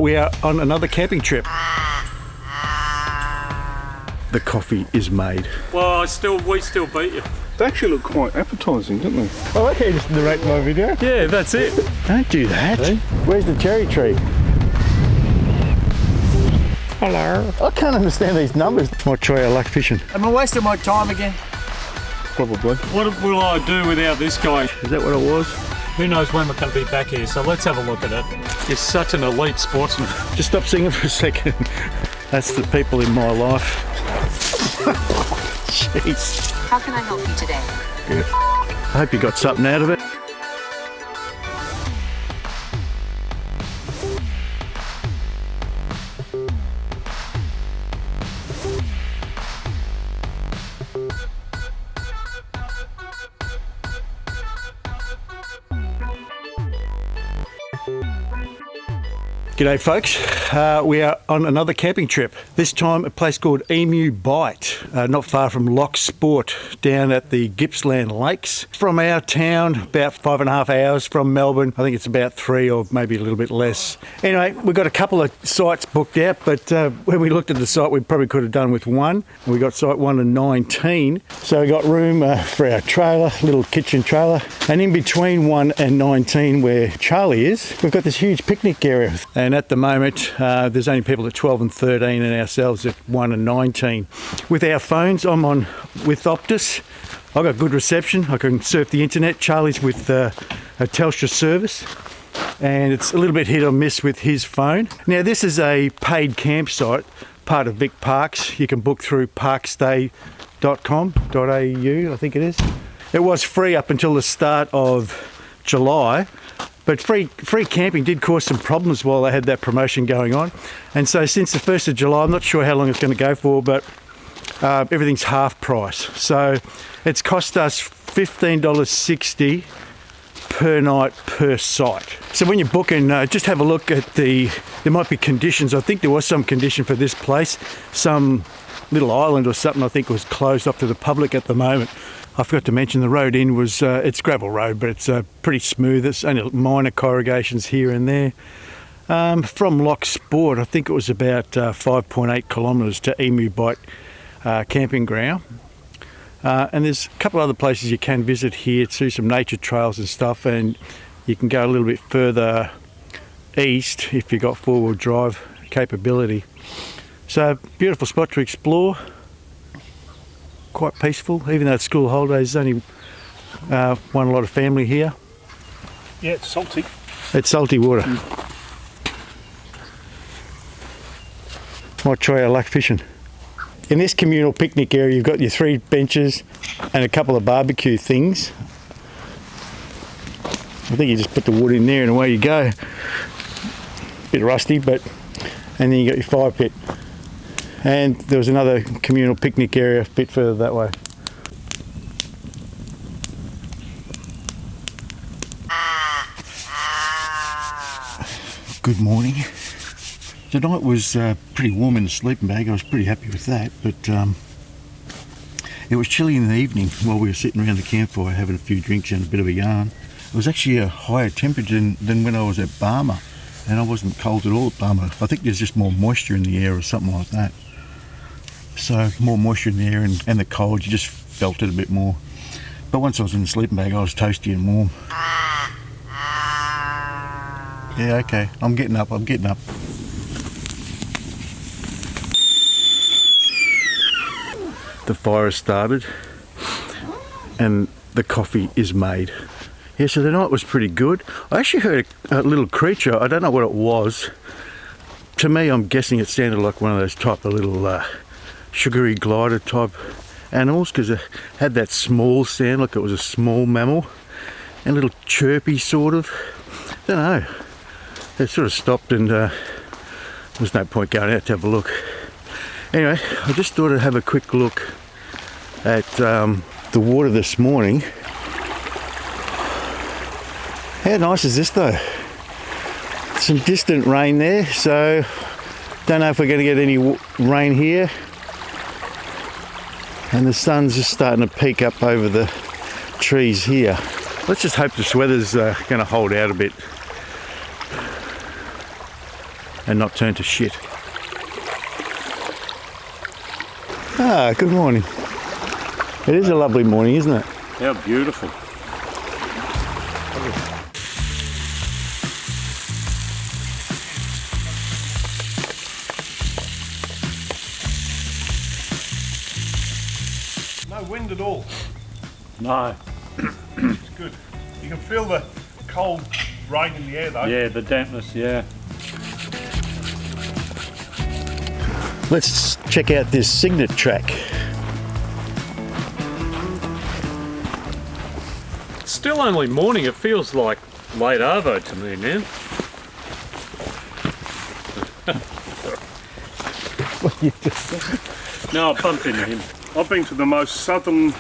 We are on another camping trip. The coffee is made. Well, we still beat you. They actually look quite appetising, don't they? Oh, okay, just narrate my video. Yeah, that's it. Don't do that. Hey? Where's the cherry tree? Hello. I can't understand these numbers. Might try our luck fishing. Am I wasting my time again? Probably. What will I do without this guy? Is that what it was? Who knows when we're going to be back here, so let's have a look at it. He's such an elite sportsman. Just stop singing for a second. That's the people in my life. Jeez. How can I help you today? Good. I hope you got something out of it. G'day folks, we are on another camping trip. This time a place called Emu Bight, not far from Loch Sport, down at the Gippsland lakes. From our town, about 5.5 hours. From Melbourne, I think it's about 3 or maybe a little bit less. Anyway, we've got a couple of sites booked out, but when we looked at the site, we probably could have done with one. We got site 1 and 19, so we got room for our trailer, little kitchen trailer. And in between 1 and 19, where Charlie is, we've got this huge picnic area. And at the moment, there's only people at 12 and 13 and ourselves at 1 and 19. With our phones, I'm on with Optus. I've got good reception. I can surf the internet. Charlie's with a Telstra service. And it's a little bit hit or miss with his phone. Now, this is a paid campsite, part of Vic Parks. You can book through parkstay.com.au, I think it is. It was free up until the start of July. But free camping did cause some problems while they had that promotion going on. And so since the 1st of July, I'm not sure how long it's going to go for, but everything's half price. So it's cost us $15.60 per night per site. So when you're booking, just have a look at there might be conditions. I think there was some condition for this place. Some little island or something I think was closed off to the public at the moment. I forgot to mention the road in was, it's gravel road, but it's pretty smooth. It's only minor corrugations here and there. From Loch Sport, I think it was about 5.8 kilometres to Emu Bight camping ground. And there's a couple of other places you can visit here to some nature trails and stuff, and you can go a little bit further east if you've got four-wheel drive capability. So, beautiful spot to explore. Quite peaceful, even though it's school holidays. There's only one lot of family here. Yeah, it's salty. It's salty water. Might try our luck fishing. In this communal picnic area, you've got your 3 benches and a couple of barbecue things. I think you just put the wood in there and away you go. Bit rusty, but and then you got your fire pit. And there was another communal picnic area a bit further that way. Good morning. Tonight was pretty warm in the sleeping bag. I was pretty happy with that, but it was chilly in the evening while we were sitting around the campfire having a few drinks and a bit of a yarn. It was actually a higher temperature than when I was at Barmer, and I wasn't cold at all at Barmer. I think there's just more moisture in the air or something like that. So more moisture in the air and the cold, you just felt it a bit more. But once I was in the sleeping bag, I was toasty and warm. Yeah, okay, I'm getting up. The fire has started and the coffee is made. Yeah, so the night was pretty good. I actually heard a little creature. I don't know what it was. To me, I'm guessing it sounded like one of those type of little sugary glider type animals, because it had that small sound like it was a small mammal and a little chirpy sort of. I don't know. It sort of stopped and there was no point going out to have a look. Anyway, I just thought I'd have a quick look at the water this morning. How nice is this though? Some distant rain there, so don't know if we're going to get any rain here. And the sun's just starting to peek up over the trees here. Let's just hope this weather's going to hold out a bit. and not turn to shit. Ah, good morning. It is a lovely morning, isn't it? How beautiful. No wind at all. No. It's good. You can feel the cold rain in the air though. Yeah, the dampness, yeah. Let's check out this Cygnet track. It's still only morning. It feels like late arvo to me now. No, I bumped into him. I've been to the most southern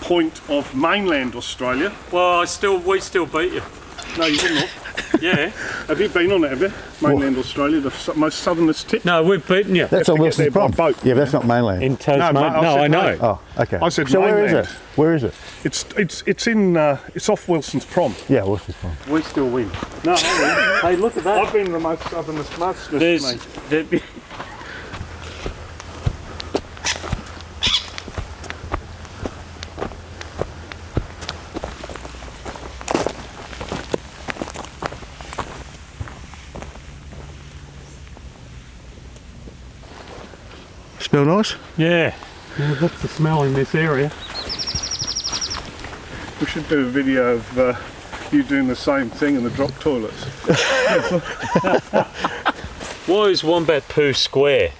point of mainland Australia. Well, we still beat you. No, you didn't. Yeah. Have you been on it, have you? Mainland Australia, the most southernest tip? No, we've beaten you. That's to on get Wilson's there by Prom. boat. Yeah, but that's not mainland. In Tasmania. No, I said know. no. Oh, okay. I said so where is mainland. it? Where is it? It's off Wilson's Prom. Yeah, Wilson's Prom. We still win. No, Hey, look at that. I've been the most southernest mate. There's Smell nice? yeah. That's the smell in this area. We should do a video of you doing the same thing in the drop toilets. Why is wombat poo square?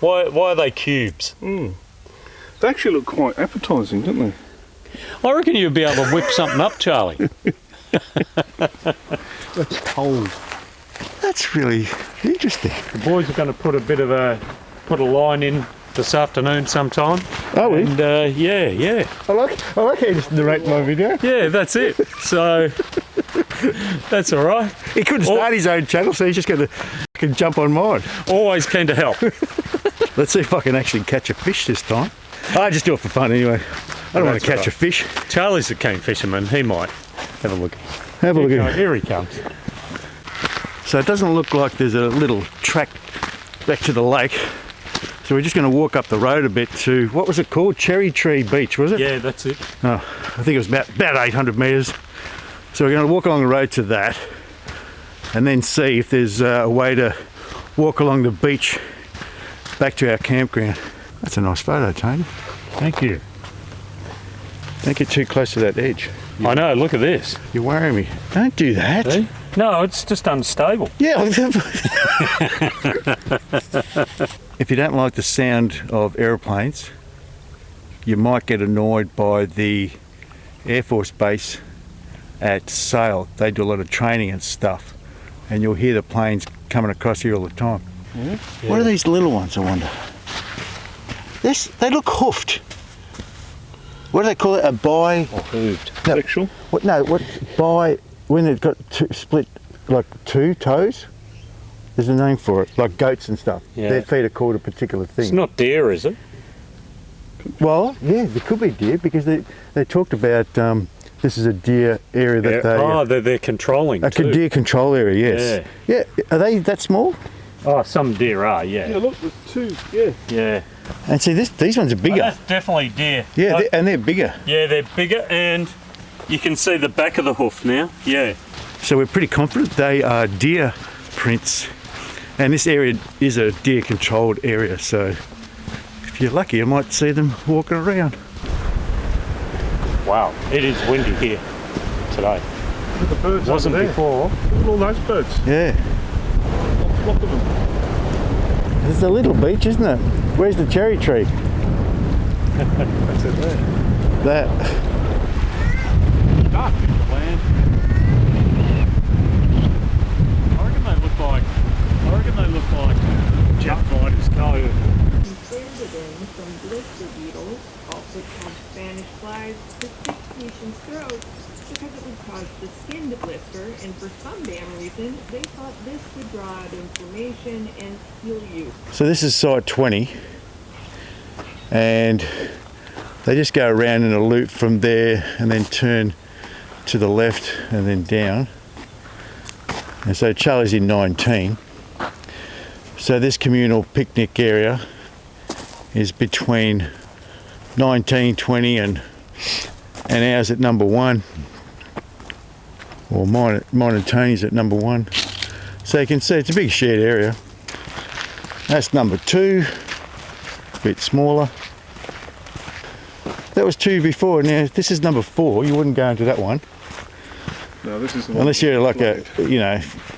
Why are they cubes? They actually look quite appetising, don't they? I reckon you'd be able to whip something up, Charlie. That's cold. That's really interesting. The boys are going to put a line in this afternoon sometime. Oh, we? And yeah. I like how you just narrate my video. Yeah, that's it. So that's all right. He couldn't start his own channel, so he's just going to jump on mine. Always keen to help. Let's see if I can actually catch a fish this time. I just do it for fun anyway. I don't want to catch a fish. Charlie's a keen fisherman. He might have a look. Have a look at it. Here he comes. So it doesn't look like there's a little track back to the lake. So we're just going to walk up the road a bit to, what was it called? Cherry Tree Beach, was it? Yeah, that's it. Oh, I think it was about 800 metres. So we're going to walk along the road to that and then see if there's a way to walk along the beach back to our campground. That's a nice photo, Tony. Thank you. Don't get too close to that edge. I know, look at this. You're worrying me. Don't do that. See? No, it's just unstable. Yeah. If you don't like the sound of aeroplanes, you might get annoyed by the Air Force Base at Sale. They do a lot of training and stuff, and you'll hear the planes coming across here all the time. Yeah. What are these little ones, I wonder? They look hoofed. What do they call it? A bi... Or hooved. No, Sexual? what bi... When they've got split, like two toes? There's a name for it, like goats and stuff. Yeah. Their feet are called a particular thing. It's not deer, is it? Well, yeah, there could be deer because they talked about this is a deer area that they're controlling a too. deer control area. Yes. Yeah. Are they that small? Oh, some deer are, yeah. Yeah, look, there's two, yeah. Yeah. And see, these ones are Oh, bigger. that's definitely deer. Yeah, and they're bigger. Yeah, they're bigger, and you can see the back of the hoof now. Yeah. So we're pretty confident they are deer prints. And this area is a deer controlled area, so if you're lucky you might see them walking around. Wow, it is windy here today. Look at the birds Wasn't over there. before. Look at all those birds. Yeah. A flock of them. There's a little beach, isn't it? Where's the cherry tree? That's it there. That. Dark in the land. I reckon they look like jet fighters go. Considered from blister beetles, also called Spanish flies, to stick patients' throats because it would cause the skin to blister, and for some damn reason, they thought this would draw out inflammation and heal you. So this is site 20, and they just go around in a loop from there and then turn to the left and then down. And so Charlie's in 19. So this communal picnic area is between 19, 20 and ours at number 1. Or mine and Tony's at number 1. So you can see it's a big shared area. That's number 2, a bit smaller. That was 2 before, now this is number 4. You wouldn't go into that one. No, this is the one Unless you're like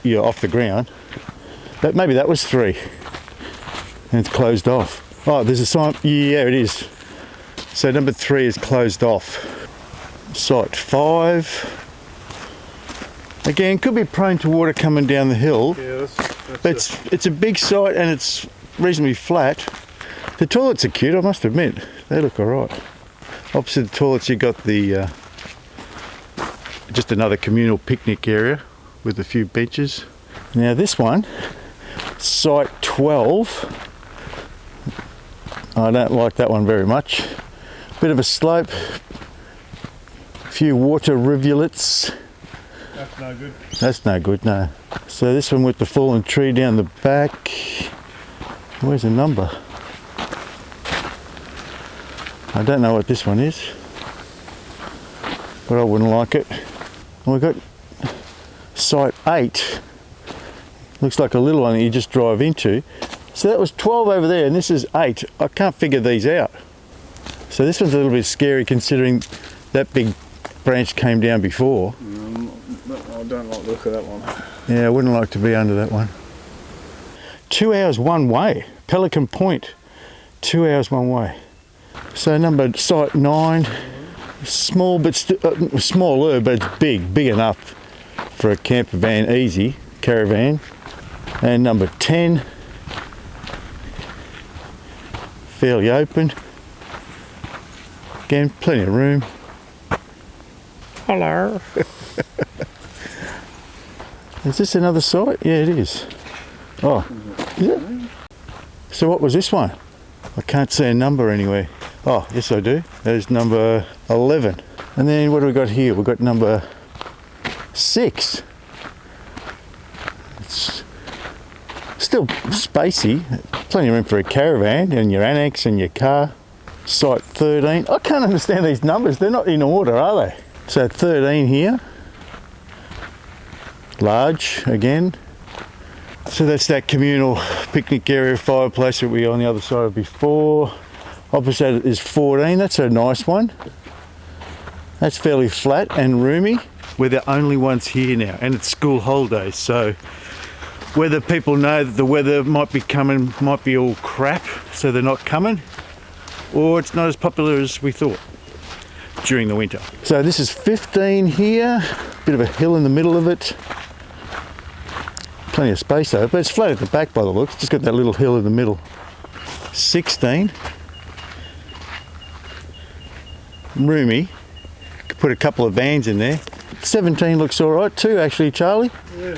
you're off the ground. But maybe that was 3. And it's closed off. Oh, there's a sign, yeah it is. So number 3 is closed off. Site 5. Again, could be prone to water coming down the hill. Yeah, But it's a big site and it's reasonably flat. The toilets are cute, I must admit. They look alright. Opposite the toilets you got the just another communal picnic area with a few benches. Now this one, site 12. I don't like that one very much. Bit of a slope, a few water rivulets. That's no good. That's no good, no. So this one with the fallen tree down the back. Where's the number? I don't know what this one is, but I wouldn't like it. And we've got site 8. Looks like a little one that you just drive into. So that was 12 over there and this is 8. I can't figure these out. So this one's a little bit scary considering that big branch came down before. I don't like the look of that one. Yeah, I wouldn't like to be under that one. 2 hours one way. Pelican Point. 2 hours one way. So number site 9. Small but smaller, but it's big enough for a camper van, easy caravan. And number 10. Fairly open. Again, plenty of room. Hello. Is this another site? Yeah, it is. Oh, is it? So what was this one? I can't see a number anywhere. Oh, yes I do. There's number 11. And then what do we got here? We've got number 6. It's still spacey. Plenty of room for a caravan and your annex and your car. Site 13. I can't understand these numbers. They're not in order, are they? So 13 here. Large again. So that's that communal picnic area, fireplace that we were on the other side of before. Opposite is 14. That's a nice one. That's fairly flat and roomy. We're the only ones here now and it's school holidays, so whether people know that the weather might be coming, might be all crap, so they're not coming, or it's not as popular as we thought during the winter. So this is 15 here, bit of a hill in the middle of it. Plenty of space though, but it's flat at the back by the looks, just got that little hill in the middle. 16. Roomy, could put a couple of vans in there. 17 looks alright too actually, Charlie. Yeah.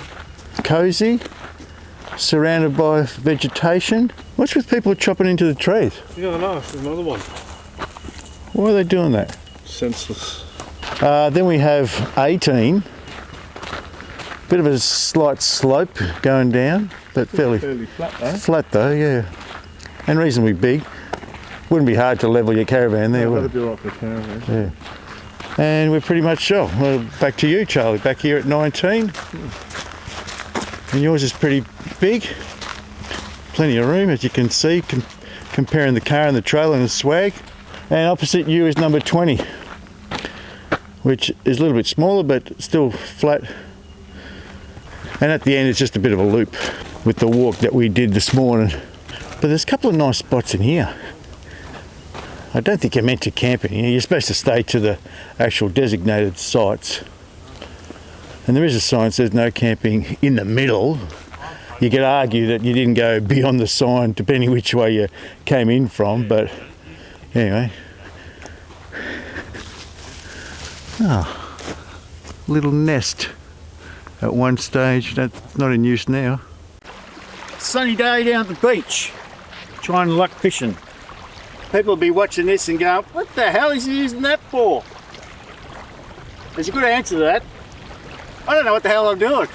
Cozy, surrounded by vegetation. What's with people chopping into the trees? Yeah, I know, there's another one. Why are they doing that? Senseless. Then we have 18. Bit of a slight slope going down, but fairly flat though. flat though, yeah. And reasonably big. Wouldn't be hard to level your caravan there, would it? That'd be right for a caravan. Yeah. And we're pretty much sure. Well, back to you, Charlie. Back here at 19. And yours is pretty big. Plenty of room, as you can see, comparing the car and the trailer and the swag. And opposite you is number 20, which is a little bit smaller, but still flat. And at the end, it's just a bit of a loop with the walk that we did this morning. But there's a couple of nice spots in here. I don't think you're meant to camp in here. You're supposed to stay to the actual designated sites. And there is a sign that says no camping in the middle. You could argue that you didn't go beyond the sign depending which way you came in from, but anyway. Oh, little nest at one stage. That's not in use now. Sunny day down at the beach, trying luck fishing. People will be watching this and going, what the hell is he using that for? There's a good answer to that. I don't know what the hell I'm doing.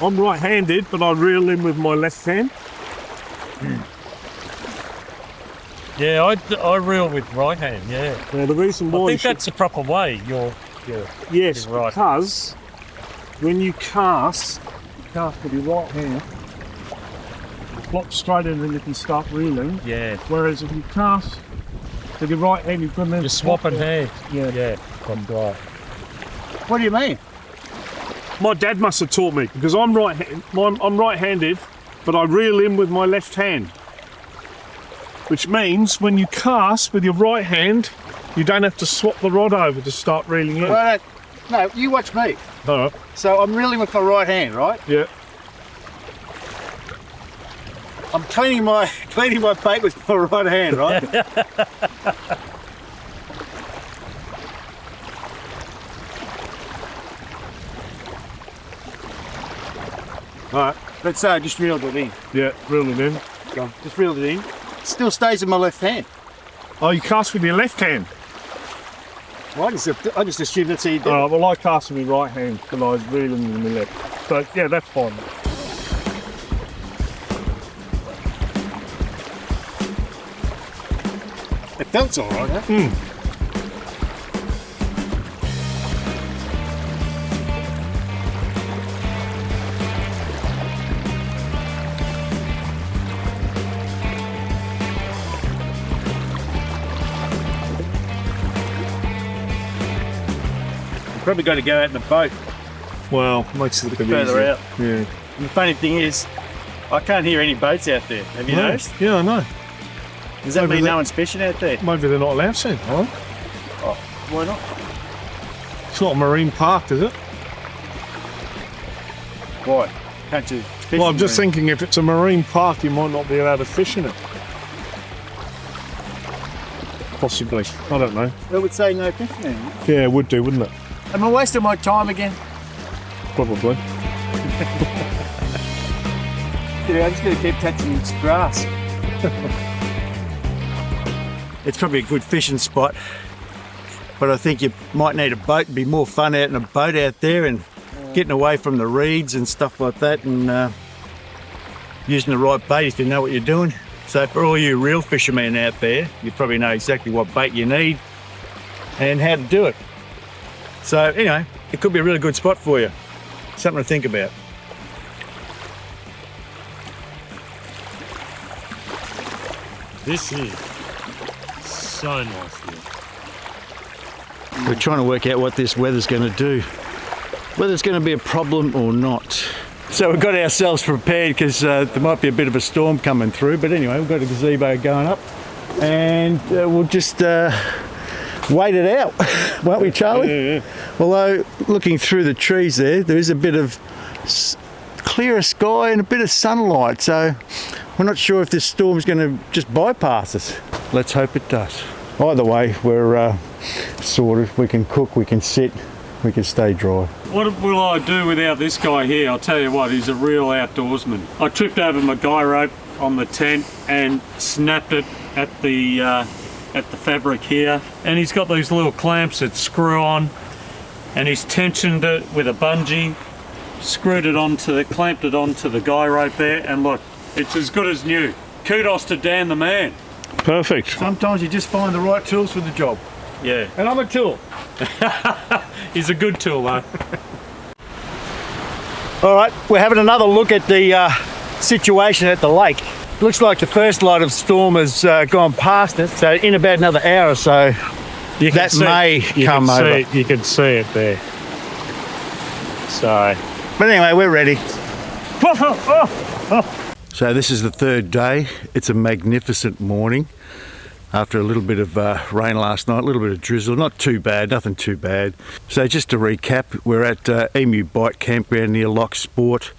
I'm right-handed, but I reel in with my left hand. Yeah, I reel with right hand, yeah. Now the reason why I think that's the proper way. yes, you're right. because when you cast with your right hand, flop straight in and you can start reeling. Yeah. Whereas if you cast with your right hand, you've got to then You're swapping hands. Yeah. Yeah, that's right. What do you mean? My dad must have taught me because I'm right-handed, but I reel in with my left hand. Which means when you cast with your right hand, you don't have to swap the rod over to start reeling in. Right, no, you watch me. All right. So I'm reeling with my right hand, right? Yeah. I'm cleaning my bait with my right hand, right? All right. Let's just reeled it in. Yeah, reeling in. Go on, just reeled it in. Still stays in my left hand. Oh, you cast with your left hand? Well, I just assumed that's how you do All it. right, well, I cast with my right hand, but I was reeling with my left. So, yeah, that's fine. It felt all right, huh? Probably got to go out in the boat Well, makes it a bit further easier. out. Yeah. And the funny thing is, I can't hear any boats out there. Have you noticed? Yeah, I know. Does that Maybe mean that- no one's fishing out there? Maybe they're not allowed to, huh? Why not? It's not a marine park, is it? Why? Can't you fish? Well, I'm in just there? thinking if it's a marine park, you might not be allowed to fish in it. Possibly. I don't know. They would say no fishing in there. Yeah, it would do, wouldn't it? Am I wasting my time again? Probably. Yeah, I'm just going to keep touching this grass. It's probably a good fishing spot, but I think you might need a boat. It'd be more fun out in a boat out there and getting away from the reeds and stuff like that, and using the right bait if you know what you're doing. So for all you real fishermen out there, you probably know exactly what bait you need and how to do it. So anyway, it could be a really good spot for you. Something to think about. This is so nice here. We're trying to work out what this weather's going to do. Whether it's going to be a problem or not. So we've got ourselves prepared because there might be a bit of a storm coming through. But anyway, we've got a gazebo going up. And we'll just wait it out, won't we, Charlie? Yeah. Although, looking through the trees there is a bit of clearer sky and a bit of sunlight. So we're not sure if this storm's going to just bypass us. Let's hope it does. Either way, we're sorted. We can cook, we can sit, we can stay dry. What will I do without this guy here? I'll tell you what, he's a real outdoorsman. I tripped over my guy rope on the tent and snapped it at the fabric here. And he's got these little clamps that screw on, and he's tensioned it with a bungee, clamped it onto the guy rope there, and look, it's as good as new. Kudos to Dan the man. Perfect. Sometimes you just find the right tools for the job. Yeah, And I'm a tool. he's a good tool though. All right, we're having another look at the situation at the lake. Looks like the first light of storm has gone past it, so in about another hour or so, that may come over. You can see it there. So, But anyway, we're ready. So this is the third day. It's a magnificent morning. After a little bit of rain last night, a little bit of drizzle, not too bad, nothing too bad. So just to recap, we're at Emu Bight Campground near Loch Sport,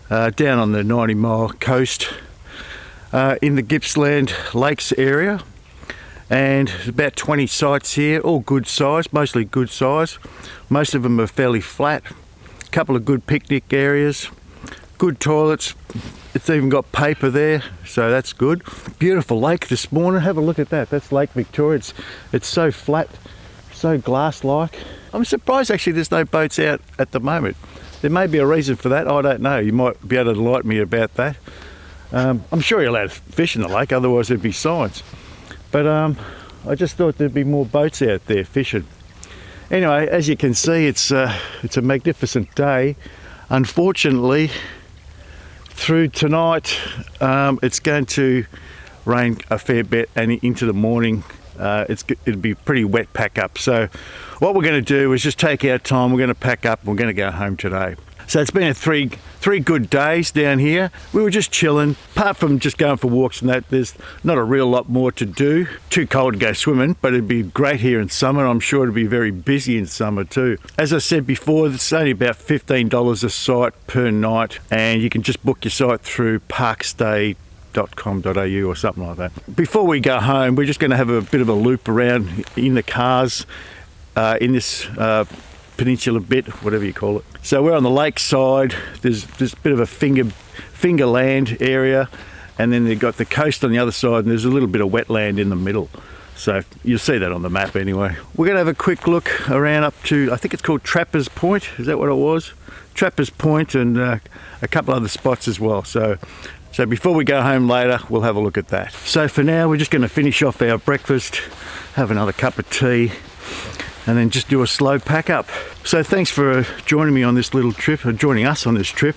down on the 90-mile coast in the Gippsland Lakes area. And there's about 20 sites here, all good size, mostly good size. Most of them are fairly flat. A couple of good picnic areas, good toilets. It's even got paper there, so that's good. Beautiful lake this morning. Have a look at that. That's Lake Victoria. It's so flat, so glass-like. I'm surprised actually there's no boats out at the moment. There may be a reason for that, I don't know. You might be able to enlighten me about that. I'm sure you're allowed to fish in the lake, otherwise there'd be signs. But I just thought there'd be more boats out there fishing. Anyway, as you can see, it's a magnificent day. Unfortunately, through tonight, it's going to rain a fair bit, and into the morning, it'll be pretty wet pack up. So what we're going to do is just take our time. We're going to pack up and we're going to go home today. So it's been three good days down here. We were just chilling. Apart from just going for walks and that, there's not a real lot more to do. Too cold to go swimming, but it'd be great here in summer. I'm sure it'll be very busy in summer too. As I said before, it's only about $15 a site per night, and you can just book your site through parkstay.com.au or something like that. Before we go home, we're just going to have a bit of a loop around in the cars in this peninsula bit, whatever you call it. So we're on the lake side. There's a bit of a finger land area, and then they've got the coast on the other side, and there's a little bit of wetland in the middle. So you'll see that on the map anyway. We're going to have a quick look around up to, I think it's called Trappers Point. Is that what it was? Trappers Point, and a couple other spots as well. So before we go home later, we'll have a look at that. So for now, we're just going to finish off our breakfast, have another cup of tea, and then just do a slow pack up. So thanks for joining me on this little trip, or joining us on this trip.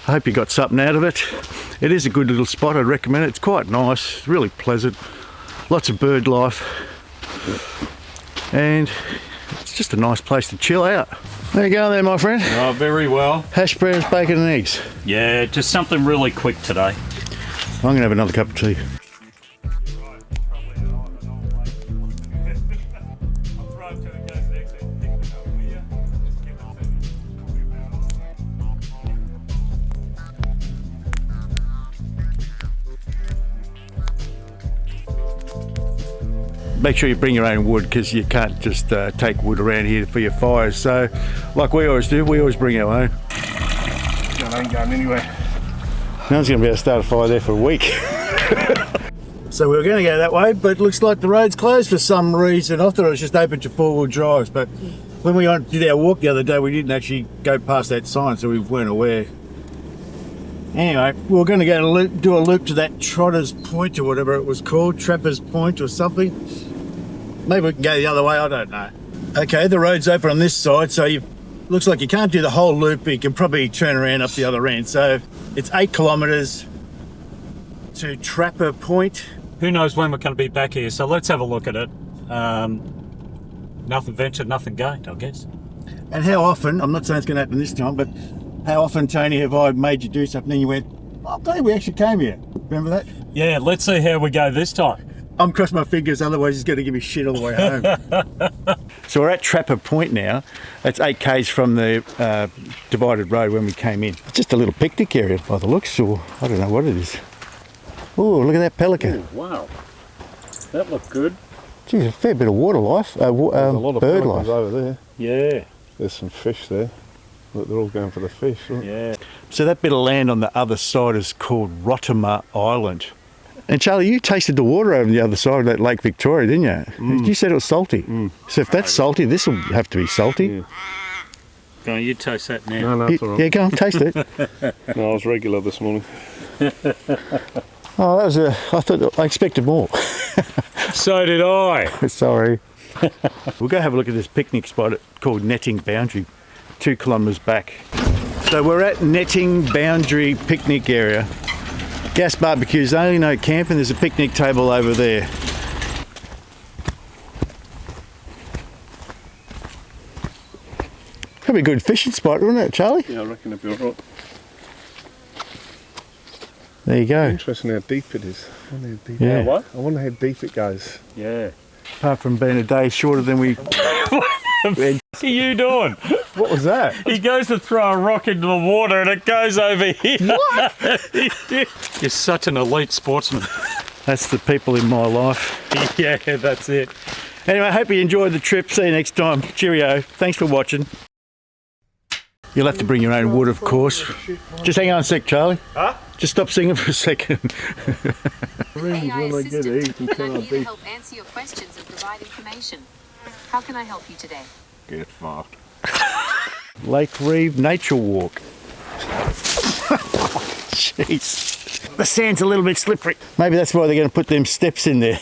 I hope you got something out of it. It is a good little spot, I'd recommend it. It's quite nice, really pleasant, lots of bird life, and it's just a nice place to chill out. There you go there, my friend. Oh, very well. Hash browns, bacon and eggs. Yeah, just something really quick today. I'm going to have another cup of tea. Make sure you bring your own wood, because you can't just take wood around here for your fires. So, like we always do, we always bring our own. That ain't going anywhere. No one's going to be able to start a fire there for a week. So we were going to go that way, but it looks like the road's closed for some reason. I thought it was just open to four-wheel drives, but when we did our walk the other day, we didn't actually go past that sign, so we weren't aware. Anyway, we were going to go do a loop to that Trotter's Point, or whatever it was called, Trappers Point or something. Maybe we can go the other way, I don't know. Okay, the road's open on this side, so looks like you can't do the whole loop, but you can probably turn around up the other end. So it's 8 kilometres to Trapper Point. Who knows when we're going to be back here, so let's have a look at it. Nothing ventured, nothing gained, I guess. And how often, I'm not saying it's going to happen this time, but how often, Tony, have I made you do something and you went, oh, I'm glad we actually came here. Remember that? Yeah, let's see how we go this time. I'm crossing my fingers, otherwise he's going to give me shit all the way home. So we're at Trapper Point now. It's 8 k's from the divided road when we came in. It's just a little picnic area by the looks, or I don't know what it is. Oh, look at that pelican. Ooh, wow, that looked good. Geez, a fair bit of water life, There's a lot of bird pelicans life. over there. Yeah. There's some fish there. Look, they're all going for the fish, right? Yeah. So that bit of land on the other side is called Rottimer Island. And Charlie, you tasted the water over the other side of that Lake Victoria, didn't you? You said it was salty. So if that's salty, this will have to be salty. Yeah. Go on, you taste that now. No, that's all right. Yeah, go on, taste it. No, I was regular this morning. Oh, that was I expected more. So did I. Sorry. We'll go have a look at this picnic spot called Netting Boundary, 2 kilometres back. So we're at Netting Boundary picnic area. Gas barbecues only, no camping. There's a picnic table over there. Probably a good fishing spot, wouldn't it, Charlie? Yeah, I reckon it'll be all right. There you go. Interesting how deep it is. I wonder how deep Yeah. What? I wonder how deep it goes. Yeah. Apart from being a day shorter than we... What are you doing? What was that? He goes to throw a rock into the water and it goes over here. What? You're such an elite sportsman. That's the people in my life. Yeah, that's it. Anyway, I hope you enjoyed the trip. See you next time. Cheerio. Thanks for watching. You'll have to bring your own wood, of course. Just hang on a sec, Charlie. Huh? Just stop singing for a second. AI assistant, I'm here to help answer your questions and provide information. How can I help you today? Get fucked. Lake Reeve Nature Walk. Jeez. The sand's a little bit slippery. Maybe that's why they're going to put them steps in there.